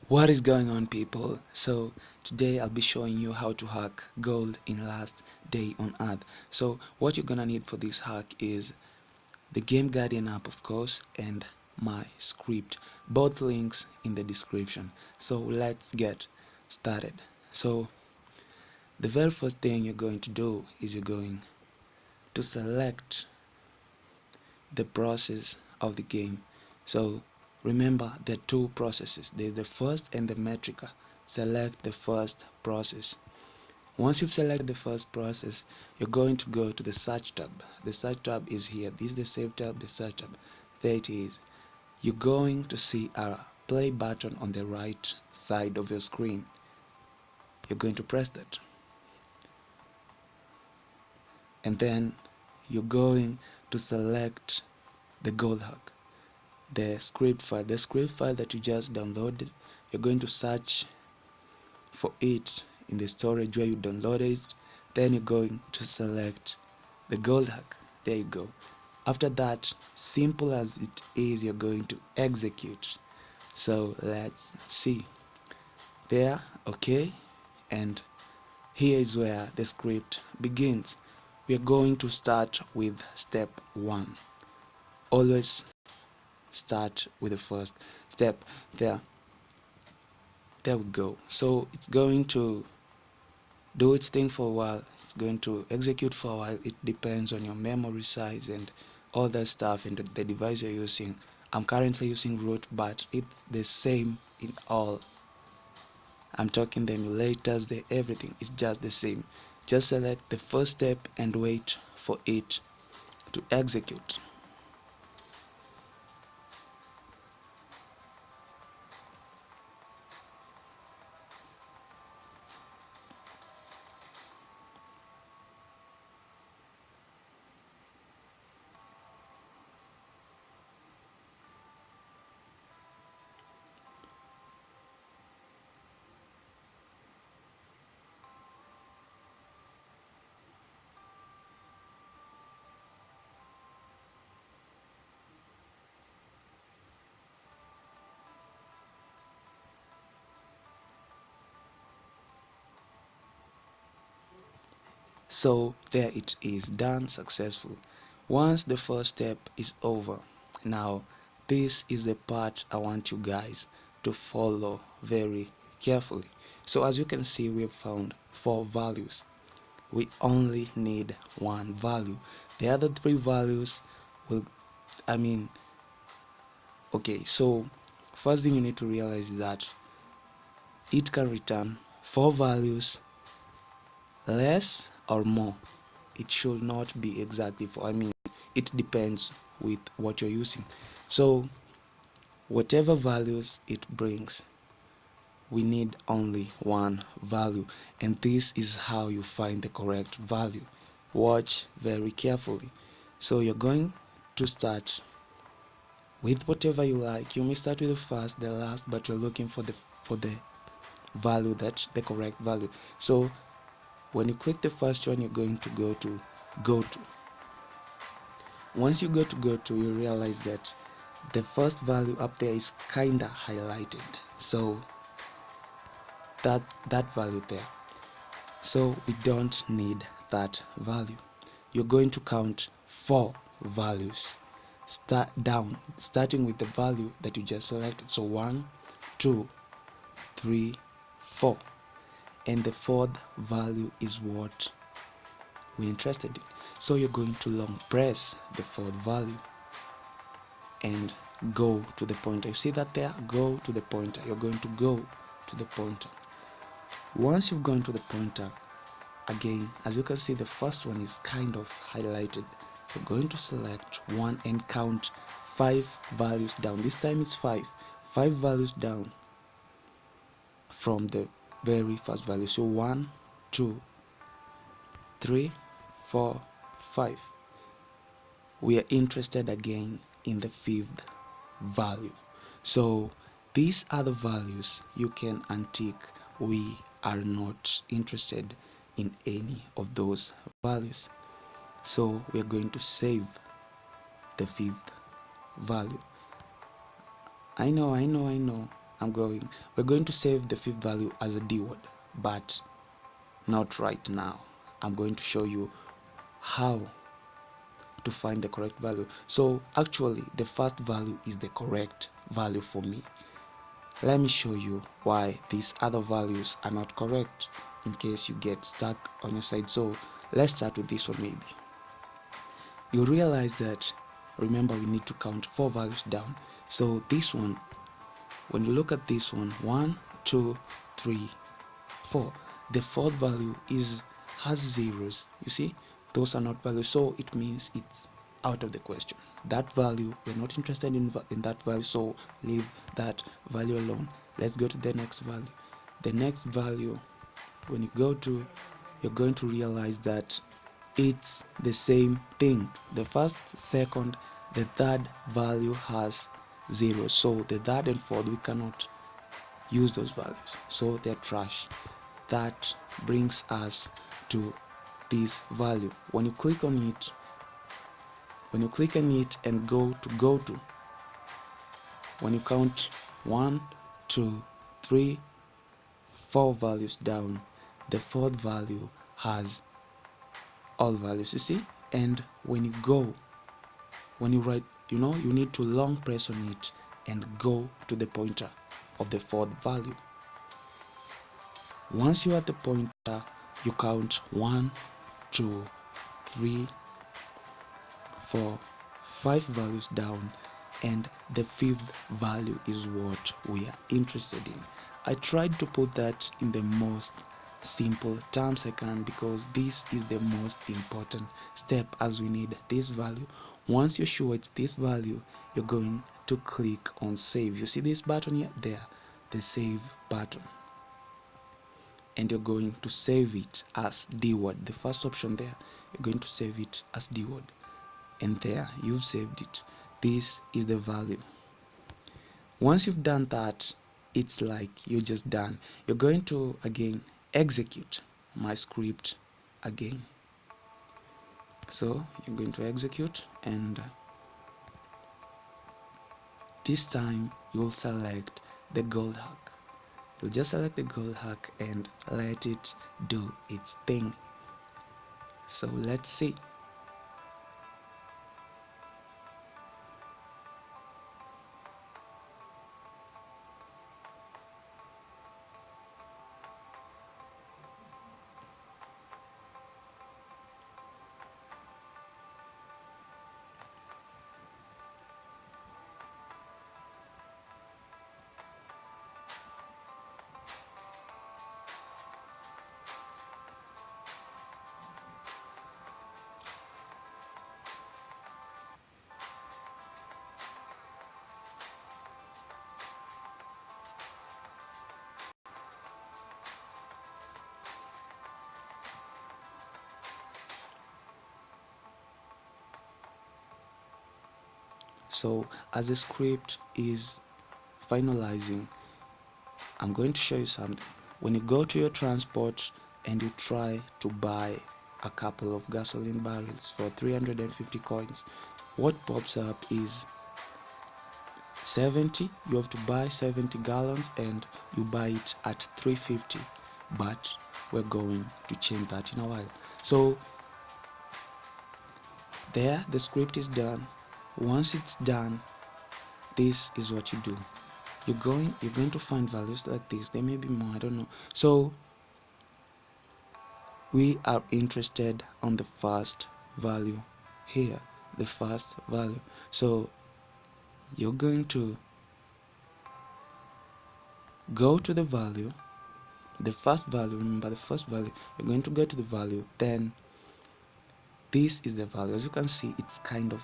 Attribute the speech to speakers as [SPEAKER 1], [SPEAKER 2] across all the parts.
[SPEAKER 1] What is going on, people? So today I'll be showing you how to hack gold in last day on earth. So what you're gonna need for this hack is the Game Guardian app, of course, and my script, both links in the description. So let's get started. So the very first thing you're going to do is you're going to select the process of the game. So remember, there are two processes. There's the first and the metrica. Select the first process. Once you've selected the first process, you're going to go to the search tab. The search tab is here. This is the save tab, the search tab. There it is. You're going to see a play button on the right side of your screen. You're going to press that, and then you're going to select the gold hack, the script file that you just downloaded. You're going to search for it in the storage where you downloaded it. Then you're going to select the gold hack. There you go. After that, simple as it is, you're going to execute. So let's see. There, okay, and here is where the script begins. We are going to start with step 1. Always start with the first step. There we go. So it's going to do its thing for a while. It's going to execute for a while. It depends on your memory size and all that stuff and the device you're using. I'm currently using root, but it's the same in all. I'm talking the emulators, the everything. It's just the same. Just select the first step and wait for it to execute. So there it is, done successful. Once the first step is over, now this is the part I want you guys to follow very carefully. So as you can see, we have found 4 values. We only need 1 value. The other 3 values will, I mean, okay, so first thing you need to realize is that it can return 4 values, less or more. It should not be exactly 4. It depends with what you're using. So whatever values it brings, we need only 1 value, and this is how you find the correct value. Watch very carefully. So you're going to start with whatever you like. You may start with the first, the last, but you're looking for the value, that the correct value. So when you click the first one, you're going to go to. Once you go to, you realize that the first value up there is kinda highlighted. So that value there. So we don't need that value. You're going to count 4 values. Starting with the value that you just selected. So 1, 2, 3, 4. And the 4th value is what we're interested in. So you're going to long press the 4th value and go to the pointer. You see that there? Go to the pointer. You're going to go to the pointer. Once you've gone to the pointer, again, as you can see, the first one is kind of highlighted. You're going to select 1 and count 5 values down. This time it's 5 values down from the very first value. So 1, 2, 3, 4, 5. We are interested again in the 5th value. So these other values you can untick. We are not interested in any of those values. So we are going to save the 5th value. I know. we're going to save the fifth value as a dword, but not right now. I'm going to show you how to find the correct value. So actually the first value is the correct value for me. Let me show you why these other values are not correct in case you get stuck on your side. So let's start with this one. Maybe you realize that, remember, we need to count 4 values down. So this one, when you look at this one, 1 2 3 4, the fourth value has zeros. You see, those are not values, so it means it's out of the question. That value, we're not interested in that value, so leave that value alone. Let's go to the next value. The next value, when you go to, you're going to realize that it's the same thing. The first, second, the third value has 0, so the third and fourth, we cannot use those values, so they're trash. That brings us to this value. When you click on it and go to, when you count 1 2 3 4 values down, the fourth value has all values, you see. And when you write, you need to long press on it and go to the pointer of the fourth value. Once you're at the pointer, you count 1 2 3 4 5 values down, and the fifth value is what we are interested in. I tried to put that in the most simple terms I can, because this is the most important step, as we need this value. Once you're sure it's this value, you're going to click on save. You see this button here? There, the save button, and you're going to save it as dword. The first option there, you're going to save it as dword, and there, you've saved it. This is the value. Once you've done that, it's like you're just done. You're going to again execute my script again. So you're going to execute, and this time you'll select the gold hack. You'll just select the gold hack and let it do its thing. So let's see. So as the script is finalizing, I'm going to show you something. When you go to your transport and you try to buy a couple of gasoline barrels for 350 coins, what pops up is 70. You have to buy 70 gallons and you buy it at 350, but we're going to change that in a while. So there, the script is done. Once it's done, this is what you do. You're going to find values like this. There may be more, I don't know. So we are interested on the first value here, the first value. So you're going to go to the value, the first value. Remember the first value. You're going to go to the value, then this is the value. As you can see, it's kind of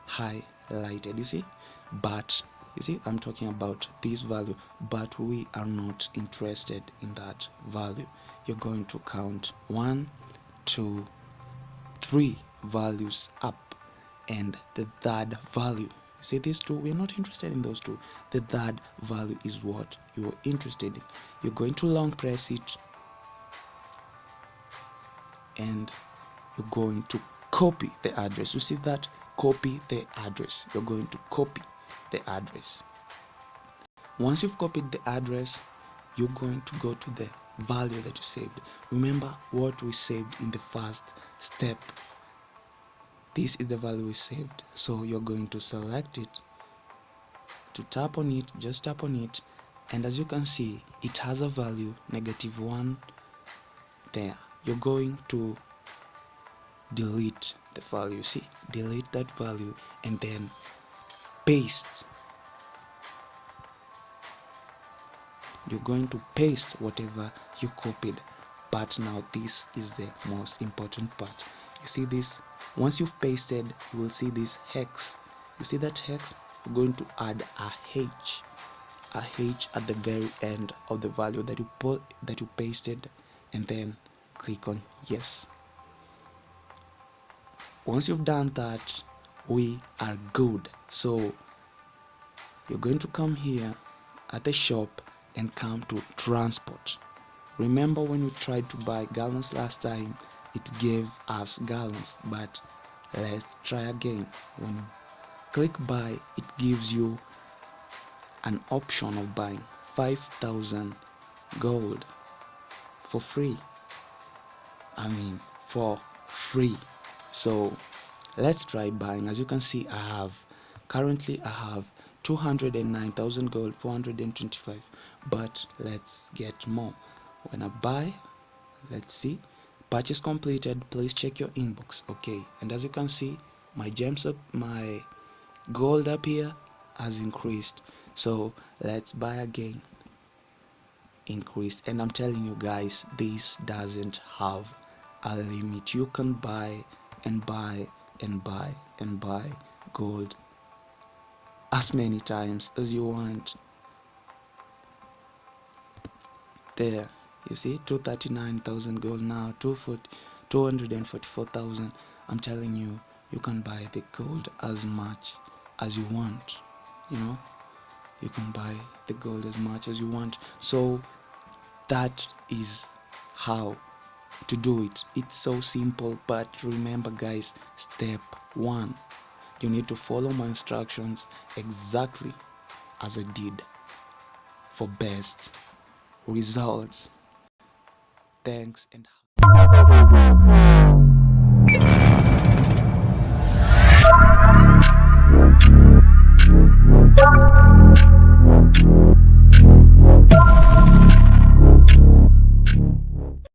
[SPEAKER 1] highlighted, you see, but you see, I'm talking about this value, but we are not interested in that value. You're going to count 1 2 3 values up, and the third value, see these two, we're not interested in those two. The third value is what you're interested in. You're going to long press it, and you're going to copy the address. You see that? Copy the address. You're going to copy the address. Once you've copied the address, you're going to go to the value that you saved. Remember what we saved in the first step. This is the value we saved, so you're going to select it, to tap on it, just tap on it, and as you can see, it has a value -1 there. You're going to delete the value. See, delete that value and then paste. You're going to paste whatever you copied, but now this is the most important part. You see this? Once you've pasted, you will see this hex. You see that hex? You're going to add a H at the very end of the value that you pasted, and then click on yes. Once you've done that, we are good. So you're going to come here at the shop and come to transport. Remember when we tried to buy gallons last time, it gave us gallons, but let's try again. When you click buy, it gives you an option of buying 5,000 gold for free. For free. So let's try buying. As you can see, I have 209,000 gold, 425, but let's get more. When I buy, let's see, purchase completed, please check your inbox. Okay, and as you can see, my gold up here has increased. So let's buy again, increased. And I'm telling you guys, this doesn't have a limit. You can buy and buy and buy and buy gold as many times as you want. There, you see, 239,000 gold now, 244,000. I'm telling you, you can buy the gold as much as you want. You can buy the gold as much as you want. So that is how to do it. It's so simple, but remember guys, step 1, you need to follow my instructions exactly as I did for best results. Thanks and